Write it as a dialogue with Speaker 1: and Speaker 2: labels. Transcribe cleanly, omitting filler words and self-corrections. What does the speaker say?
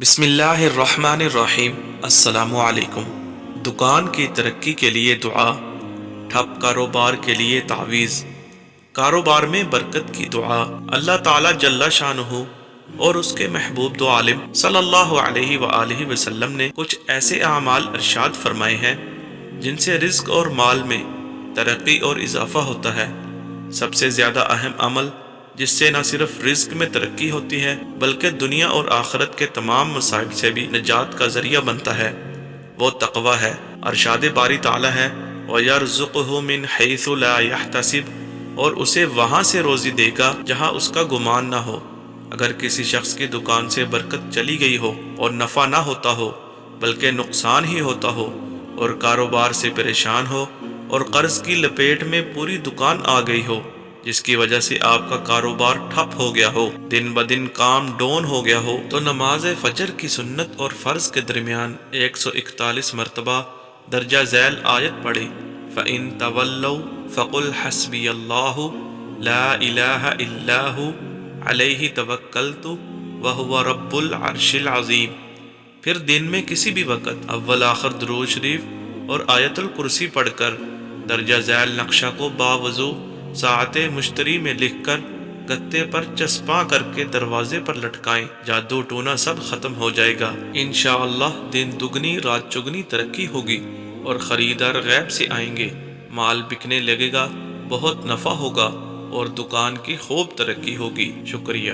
Speaker 1: بسم اللہ الرحمن الرحیم۔ السلام علیکم۔ دکان کی ترقی کے لیے دعا، ٹھپ کاروبار کے لیے تعویذ۔ کاروبار میں برکت کی دعا۔ اللہ تعالیٰ جل شانہ اور اس کے محبوب دو عالم صلی اللہ علیہ وآلہ وسلم نے کچھ ایسے اعمال ارشاد فرمائے ہیں جن سے رزق اور مال میں ترقی اور اضافہ ہوتا ہے۔ سب سے زیادہ اہم عمل جس سے نہ صرف رزق میں ترقی ہوتی ہے بلکہ دنیا اور آخرت کے تمام مسائل سے بھی نجات کا ذریعہ بنتا ہے، وہ تقوی ہے۔ ارشاد باری تعالیٰ ہے وَيَرْزُقْهُ مِنْ حَيْثُ لَا يَحْتَسِبُ، اور اسے وہاں سے روزی دے گا جہاں اس کا گمان نہ ہو۔ اگر کسی شخص کی دکان سے برکت چلی گئی ہو اور نفع نہ ہوتا ہو بلکہ نقصان ہی ہوتا ہو، اور کاروبار سے پریشان ہو اور قرض کی لپیٹ میں پوری دکان آ گئی ہو جس کی وجہ سے آپ کا کاروبار ٹھپ ہو گیا ہو، دن بدن کام ڈون ہو گیا ہو، تو نماز فجر کی سنت اور فرض کے درمیان 141 مرتبہ درجہ ذیل آیت پڑھی فَإِن تَوَلَّوْا فَقُلْ حَسْبِيَ اللَّهُ لَا إِلَٰهَ إِلَّا هُوَ عَلَيْهِ تَوَكَّلْتُ وَهُوَ رَبُّ الْعَرْشِ الْعَظِيمِ۔ پھر دن میں کسی بھی وقت اول آخر درود شریف اور آیت الکرسی پڑھ کر درجہ ذیل نقشہ کو باوضو ساعت مشتری میں لکھ کر گتے پر چسپاں کر کے دروازے پر لٹکائیں، جادو ٹونا سب ختم ہو جائے گا۔ انشاءاللہ دن دگنی رات چگنی ترقی ہوگی اور خریدار غیب سے آئیں گے، مال بکنے لگے گا، بہت نفع ہوگا اور دکان کی خوب ترقی ہوگی۔ شکریہ۔